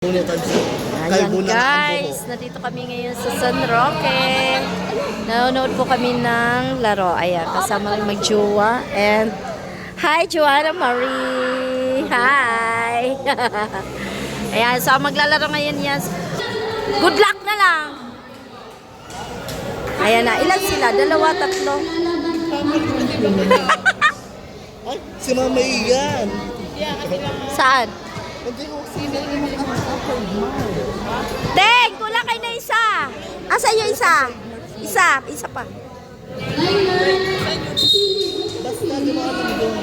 Ayan guys, nandito kami ngayon sa San Roque. Nanonood po kami ng laro. Ayan, kasama kami mag-jowa. And, hi Joanna Marie! Hi! Ayan, so maglalaro ngayon yan. Good luck na lang! Ayan na, ilan sila? Dalawa, tatlo? Ay, si Mama Igan! Saan? Hindi ko sino yung Teng, kulang kayo na isa. Asa yung isa? Isa pa. basta yung mga nandun.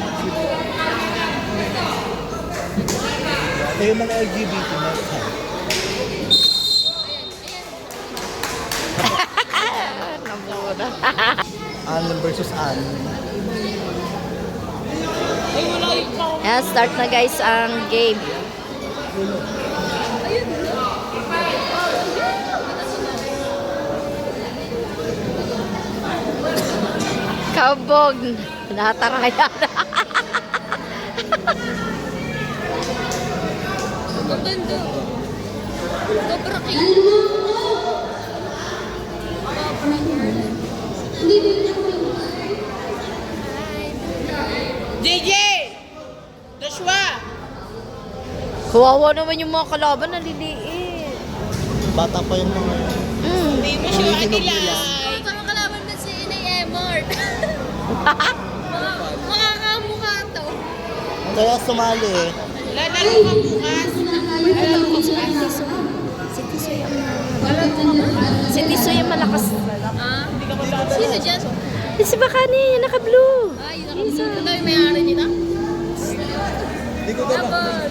Kayo mga LGBT na ka. Nabuda. Alan versus Alan. Ayan, start na guys ang game. Kabog. Nataraya na. Maganda. Sobra kayo. JJ! Joshua! Kawawa naman yung mga kalaban, naliliit. Bata pa yung mga yun. Hindi mo siya Hinihinog nila. kanilay. Ikaw ang kalaban na si Inay Emort. Makakamukha to. Kaya sumali eh. Lalaro ka bukas. Si Tisoy yung malakas. Ah? Sino dyan? Si Bakani, yung naka-blue. Ay, nakabulo. Ito yung may-ari nito? Hindi ko dapat.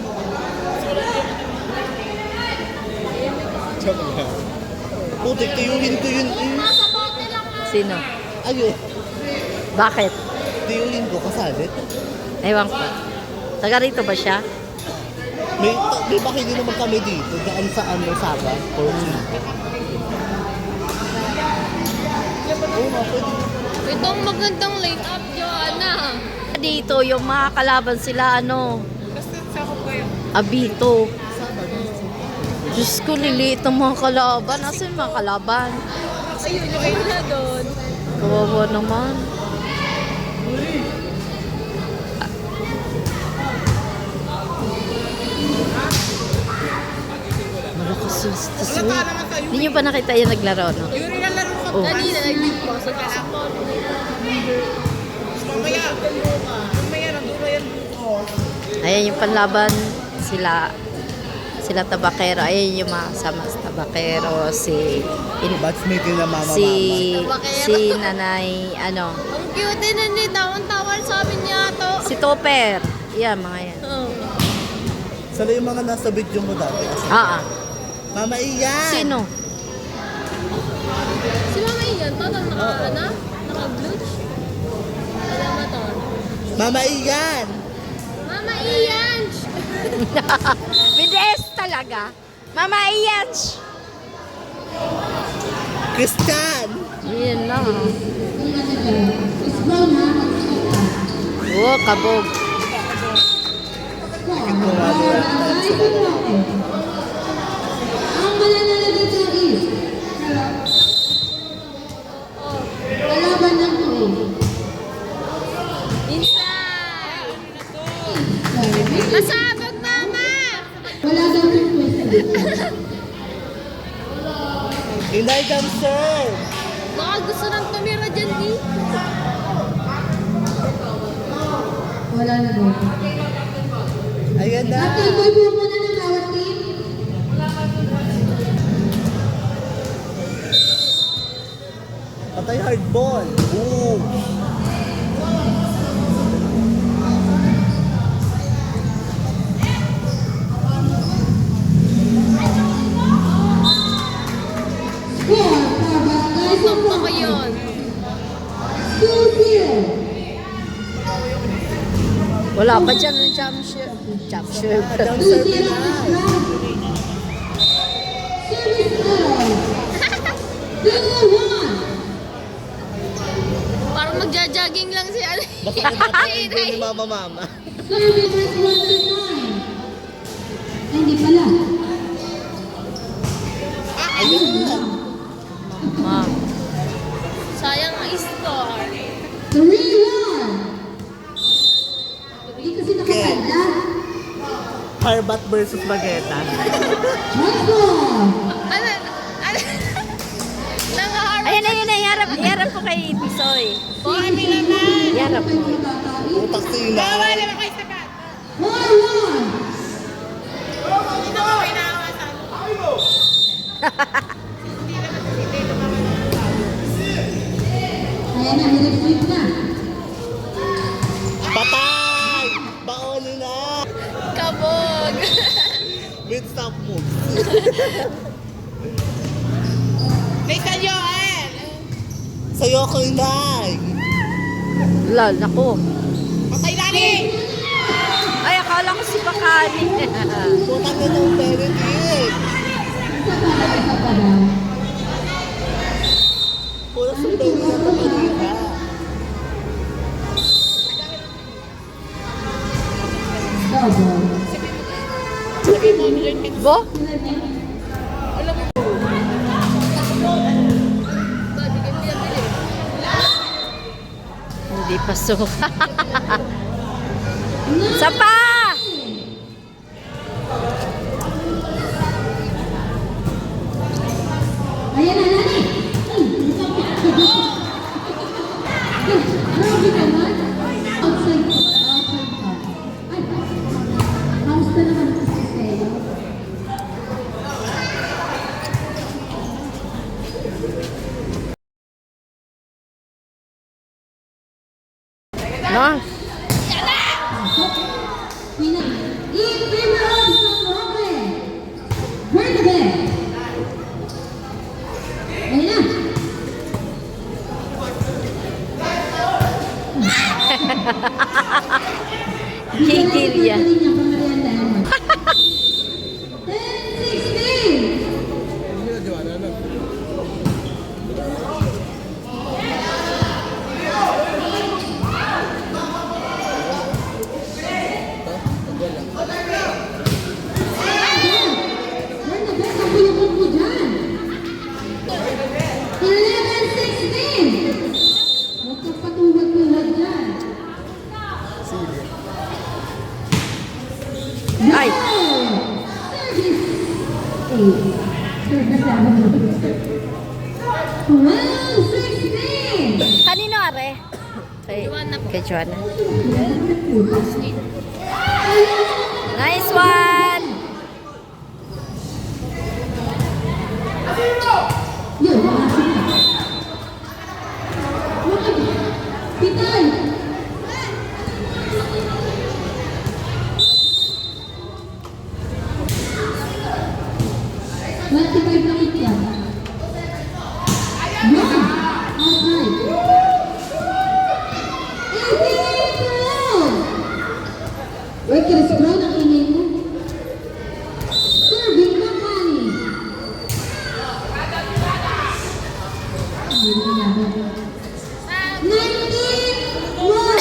Dapat. Putik, tiyulin ko yun. Nasa bote lang ah. Sino? Ayun. Bakit? Tiyulin ko kasalit. Ewan ko. Taga rito ba siya? May bakit naman kami dito. Daan sa ano, Saba. Or Oo nga, pwede. Itong magandang line-up, Joanna. Dito, yung mga kalaban sila, Abito. Diyos ko, liliit ng mga kalaban. Nasaan yung mga kalaban? Ayun, yung kayo na doon. Kawawa naman. Malakas yung Tisoy. Hindi nyo pa nakita yung naglaro, no? Yung nilalaro ka Oh. Kanina, nag-big boss. Mamaya, nanduro yan bukas. Ayan yung panlaban sila tabakero. Ayan yung mga sama sa tabakero. Batchmate nila mama Si Tabakero. nanay, ano, Ang cute din na ni tawang-tawal sabi niya to. si Topper. Yan, mga yan. Oh. Sala yung mga nasa video mo dati. Ah, ah. Mama Iyan! Sino? Si Mama Ian, to, naka-blush. Alam mo to. Mama Iyan! Mama Ian! Bides talaga. Mama Iyanch. Christian! Yan lang. Oh, kabog. Ang mananalo dito is kalaban ng tuwing. Inside! Masabog, Mama! Wala daw yung pwesto. Inay Damser! Baka gusto nang tumira dyan, eh. Wala na daw. Ayan na! Nagtagoy po muna ng bawat team. Patay hardball! Boom! Score for Barangay Gusto ko Sumpa. yun. 2-0. Wala pa dyan ng championship. Damser 2-0 Pinay! Service error. 2-1. Parang magja-jogging lang si ano. Baka kumakain ko ni Mama. Service 1-9. Ay, hindi pala. versus Bageta. Ano? Nangaharap. Ayun na, yun na. Yarap po kay Bisoy. Yarap po. Utak sila. Bawa naman kayo sa bat. Dito ko pinahawasan. Ayan na, hirap-hirap na. Patay! Baonin na! Kabog. With stop moves. May Joel. Sa'yo ako inay! Lol, naku. Patay lagi. Ay, akala ko si Bakani. Putang na ng Benedict! Isa pa daw. Puro sa Benedict na kanina. Double. Bo? Hindi pa suka. Sapa! Ayan na, Nani. Grabe naman. Outside pa. Outside pa. Ay, house na naman ito si Seo. No? Winner. In favor of Roque. Bernadette. Ayan na. Gigil yan. 10-16. Bernadette, ang buyukot mo dyan. 11-16. Huwag kang patuwad-tuwad dyan. Ay. Wow, 16! Kanino are? Kay Joanna. Nice one! Yun, makasok na. Pitay! Twenty-five na kitya. Yan! Outside. 18-12! Wait, Chris Brown, ang ingay mo. Serving Company. Ay, nangyari. 19-1!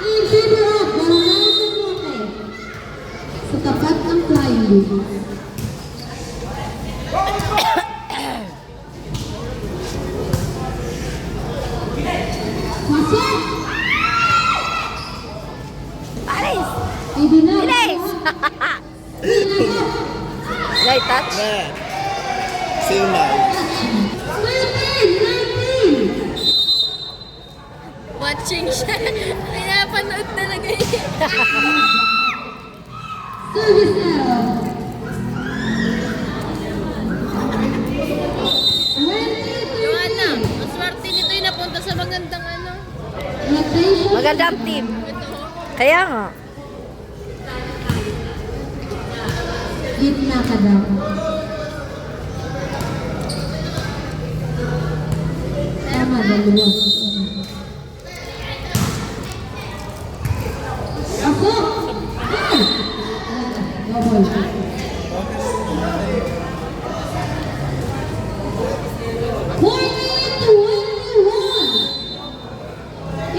In favor of Barangay San Roque. Sa tapat ng flying loop. Pasok! Paris! Ay, di na. Bilis! Light touch? Na! Sa'yo na. 13-19! Watching siya. Pinapanood talaga yun. Service error. 20-13. Joanna, ang swerte nito yung napunta sa magandang ano. Rotation. Magandang team. Ito. Kaya nga. Gitna ka daw. Tama, dalawa. Ako! Ay! Double.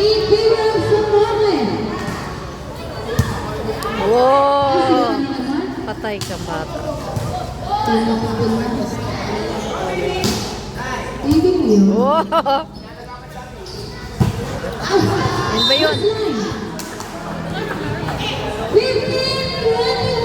In favor of Samoa. Wow! Patay ka bata. Ibig mo yun? Wow! Yan ba yun? 15-21!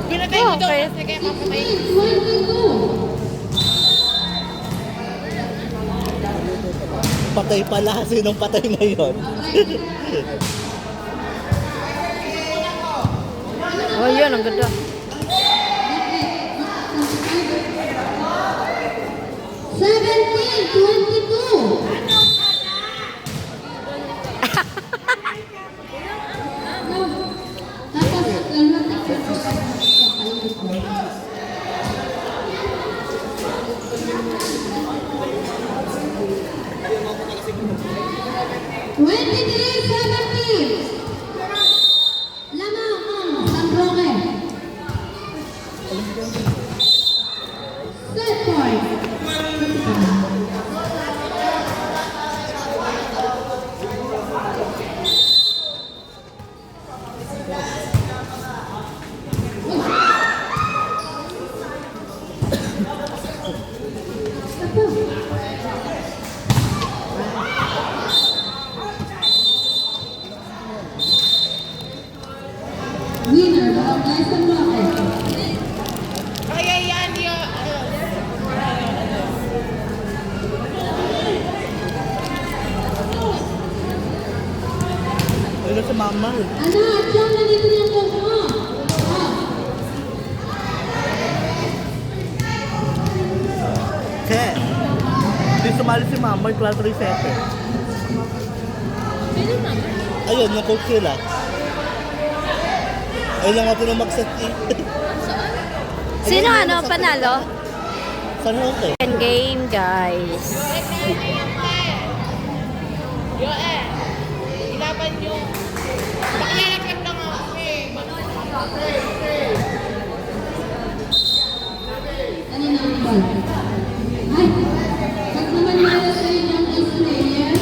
Pinatay mo daw Okay. kasi kaya papatay. 22. Patay pala. Sinong patay ngayon? Oh, yun, ang ganda. 17-22. Lamang ang San Roque. Set point. Winner, Barangay San Roque. Kaya yan yun. Ano sa mama? Ano, John, nandito na yung coach mo. Oh. Che. Hindi sumali si mama. Class 3-7. Sino na? Ayun, na-coach sila. Ayun lang natin ang mag-set eh. Sino ano, panalo? San Jose. Game, guys. Yo eh. Ilaban nyo. Pakilalaglag lang ako eh. Ano na ang ball? Ay, pag naman nila sa inyong Israel,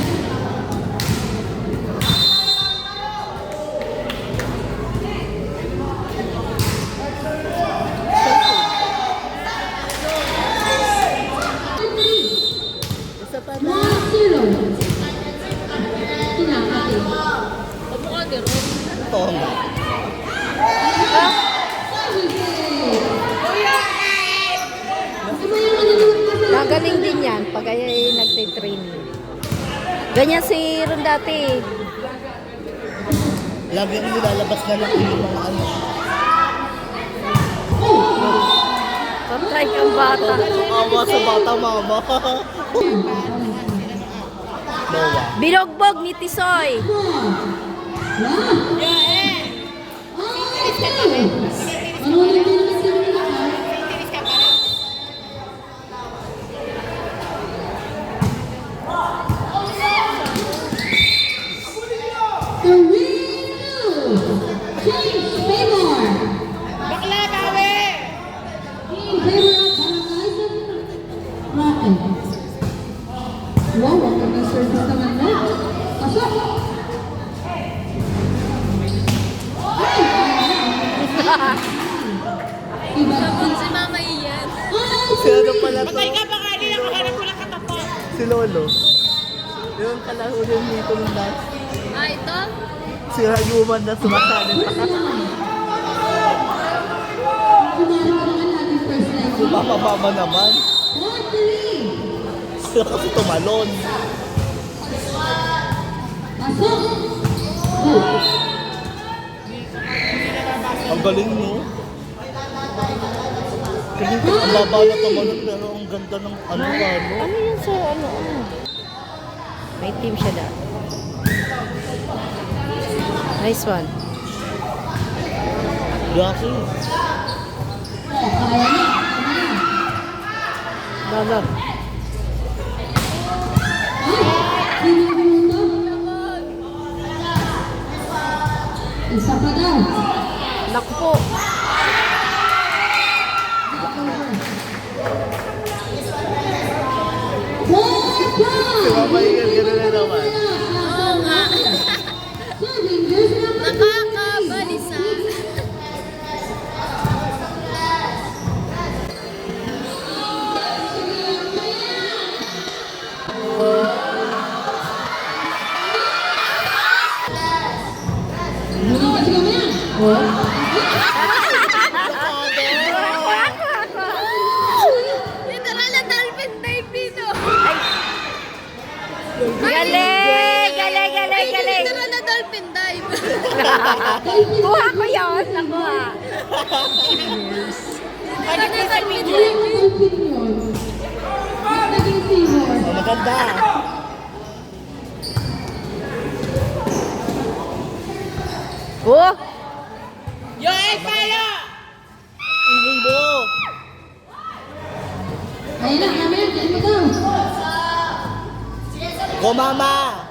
Isa pa 1-0. Kinakati. Pamukha ni Ron. ito nga. Magaling din yan pag ay nagtitraining. Ganyan si Ron dati. Lagi ang nilalabas na lang yung mga ano. Patay kang bata. Awa sa bata, mama. Noah. Bilogbog ni Tisoy. Yo eh. Marunong din naman sila nila. Tinis ka pa. The winner, James Favor. Bakla, bawi. In favor of Barangay San Roque. Wow, ang ganda service naman mo. Pasok! Ay! Iba Si Mama Ian. Si ano pala to? Patay ka ba kanina? Nakahanap ko lang katapos. Si Lolo. Yung kalahulin dito ng last. Ah, ito? Si Hayuman na sumasali pa. Kumari ka naman natin first leg. Mama naman. 4-3. Sila kasi tumalon. Pasok! Go! Ang galing mo. Kasi ang baba na tumalon pero ang ganda ng ano. Ano yun sa ano? May team siya dati. Nice one. Gaki. Oh, kaya na. Lalo. Ay! Minuto. Isa pa daw. Naku po. Four points! Si Mama Ian, gano'n na naman. Oo nga. Hindi kasi kami yan. Oh. Literal na dolphin dive dito. Galing! Galing, galing, galing! Literal na dolphin dive. Kuha ko yun. Nakuha. Literal na dolphin Hindi dive. mo dolphin yun. Naging seahorse. Oh, maganda. Oh! Joel, palo! Ingay mo. Ayun na, kami. Kaya mo daw. Go, mama.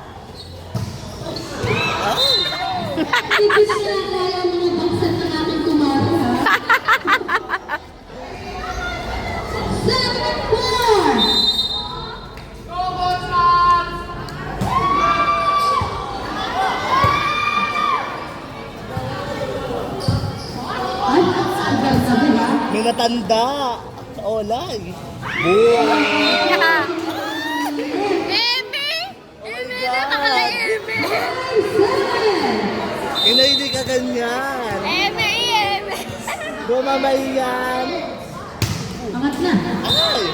Hindi ko na kaya mga baksan ng aking kumari, ha? 7-4! Ay, ang sabi ha? May natanda. Olay. Boom. Eme! Eme! Napakala Eme! 7! Inay, hindi ka ganyan. Eme! Eme! Go, mama yan. Angat na. Ay.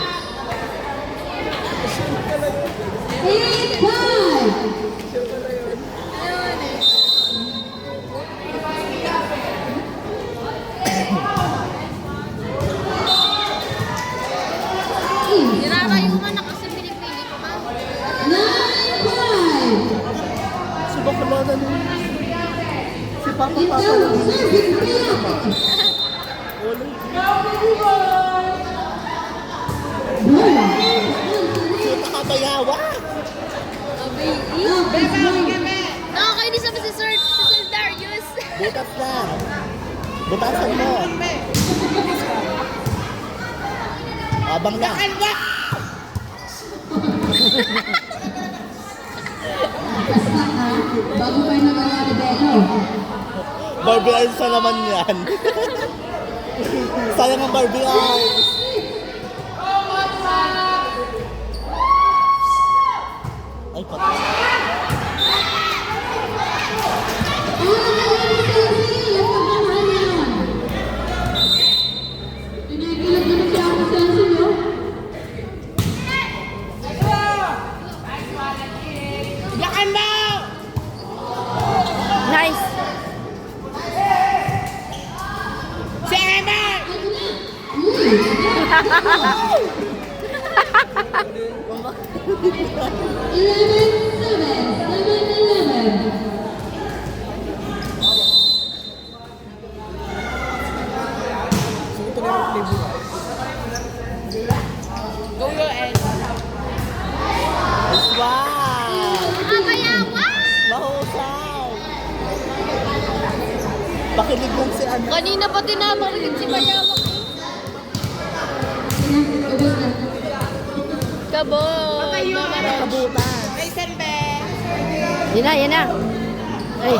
8-5! Nirarayo ka na kasi pinipili ko pa. 9-5! Subak ka ba na nun? Si Papa Ikaw, Papa lang. serving block! Bola! Shoot ka bayawa. Nakakainis naman si Sir Darius. Butas na. Butasan mo. Abang na. Basta ha, bago pa yung nagawa ni Belo. Barbie Eyes na naman yan. Sayang ang Barbie Eyes. Ay, patay. Ano nangyayari sa Chelsea? Ang pagmamahal na yun. Pinakilag na siya ako sa Chelsea, no? Yakan mo! Nice! Si Emma! Go, Joel. Wow! Nakakayawa! Mahusay! Pakilig mong si ano. Kanina pa tinamang si Mayawak. Kabog! Kabutan. Mason Be. Yan na, yan na. Ay,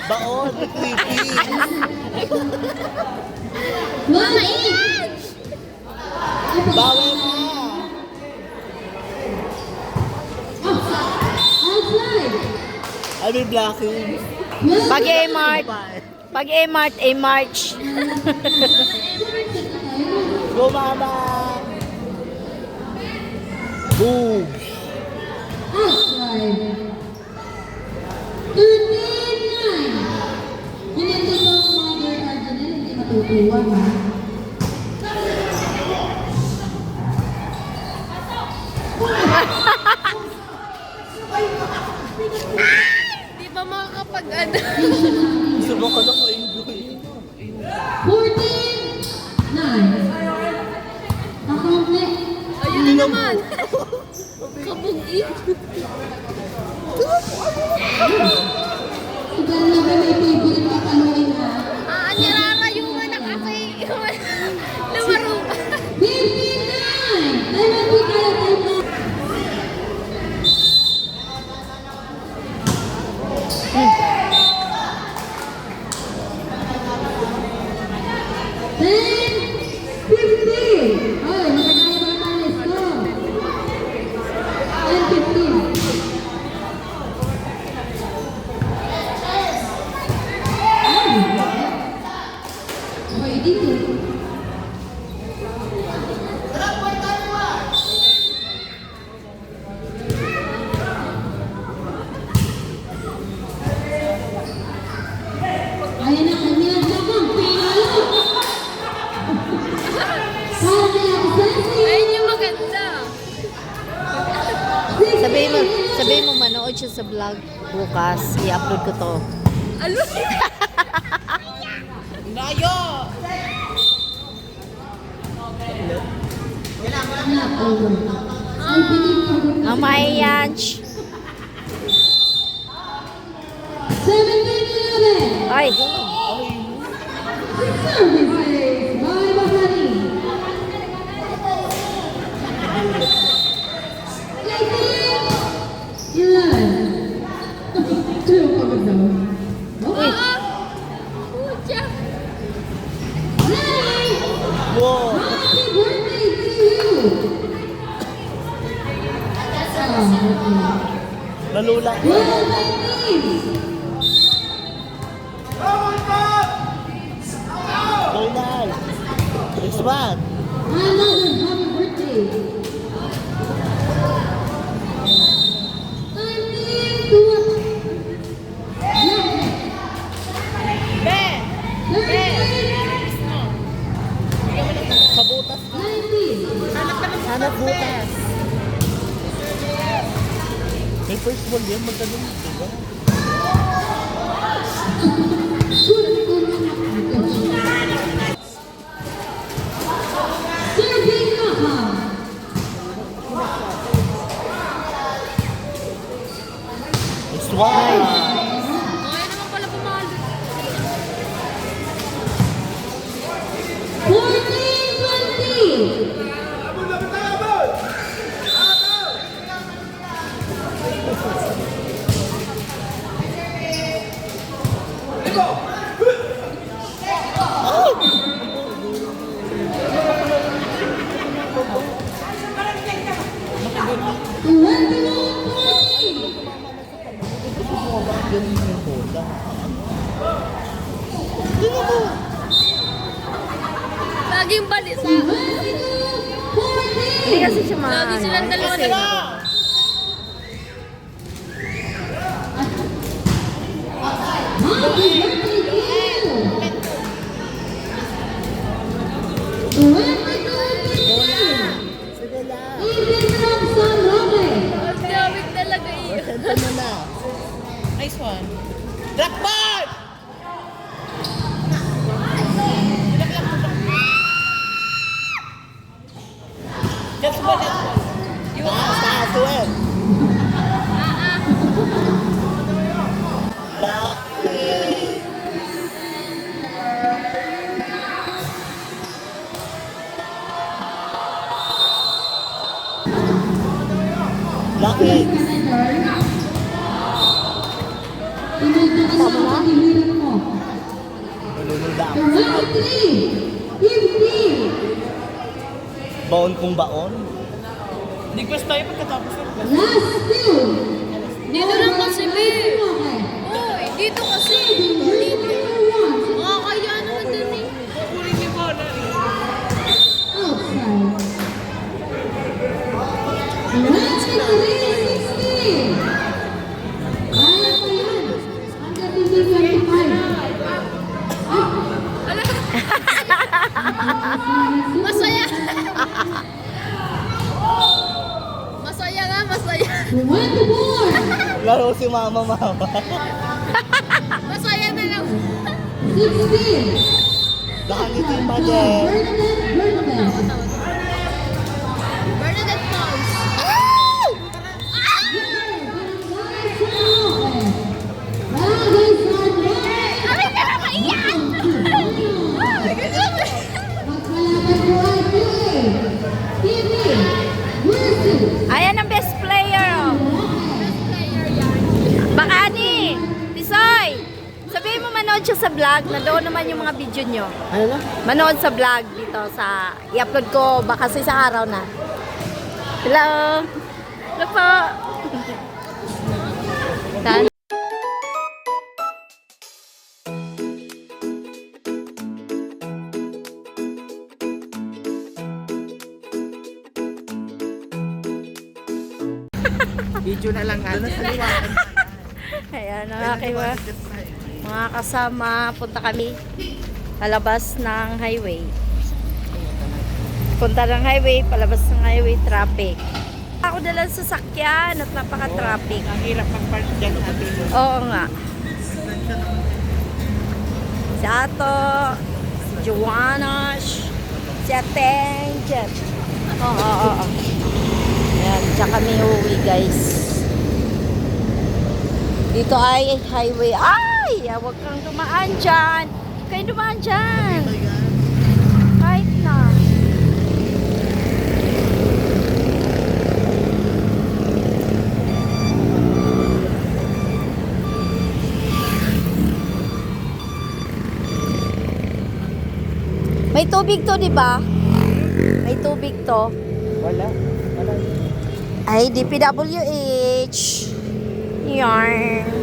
Baon. Creepy. Mama, iyan! Bawal na. I will blocking. pag A-Mart. Pag A-Mart, A-March. Go, mama. Boom. Outside. 13-9. Hinintay ko ang mother Ardenel, hindi matutuwa ha. Di ba makakapag ano? Subok ka na ko enjoy. 14-9. Akaunti. Ayun na naman! Kabog-i! Ikaw na ba may favorite ka paluin ha? Nirarayuan na kasi lumaro pa. 15-9. Time out po tayo, time out. dito. Ayan na kanya, lakang pinalo. Para kaya ako sensei. Ayun yung maganda. Sabihin mo manood siya sa vlog bukas. I-upload ko to. Alo? Layo! Not over. I believe for the Mamaya yan. Shh. 17-11. Ay, Services by Bahari. 18-11. Two pagod daw. Okay. Pucha. Ready? Wow! Happy birthday to you. Nalula. Well, my team. Donald! Next one! Another happy birthday. 19 to Be! 13. Sa butas. 19. Sana butas. May first ball yan, magtanong. Diba? Serving Maha. Next one! Kaya naman pala pumalo. 14-20. Laging balisa. hindi kasi siya Lagi silang dalawa kasi, na. Happy birthday to you! 22-18. Sige lang. Even from San Roque. Ang gamit talaga iyo. Presenta mo na. Nice one. Drop ball! Just one, just one. Taas, taas, Web. Lucky. Pinunta ka sa kapatihiran mo. Nalulula ako. 23-15. Baon kong baon. Request tayo pagkatapos ng class. Last two. Dito lang kasi, be. Okay. Uy, dito kasi. Birthday number one. Makakaya naman dun eh. Kukunin niyo ko na Outside. 23-16. Kaya pa yan. Hanggang hindi 25. Masaya. Masaya nga, masaya. 24. Laro si mama. Masaya na lang. 16. Nakangiti pa din. Bernadette. Bernadette Pauls. Aray, pero maiyak! Ayan ang best player. Oh. Baka ni, Tisoy, sabihin mo manood siya sa vlog. Nandoon naman yung mga video nyo. Ano na? Manood sa vlog dito sa i-upload ko baka sa isang araw na. Hello. Hello po. Tan- Video na lang Doon na natin. sa liwanag. Ayan, mga kasama, punta kami palabas ng highway. Punta ng highway, palabas ng highway, traffic. Ako dalang sasakyan at napaka-traffic. Ang hirap mag-park dyan ate. Oo nga. Si Ato, si Joanna, si Ateng, Jet. Oo. Ayan, diyan kami uuwi guys. Dito ay highway. Ay! Huwag kang dumaan dyan. Huwag kayong dumaan dyan. Kahit na. May tubig to, di ba? May tubig to. Wala. Ay, DPWH. Yarn.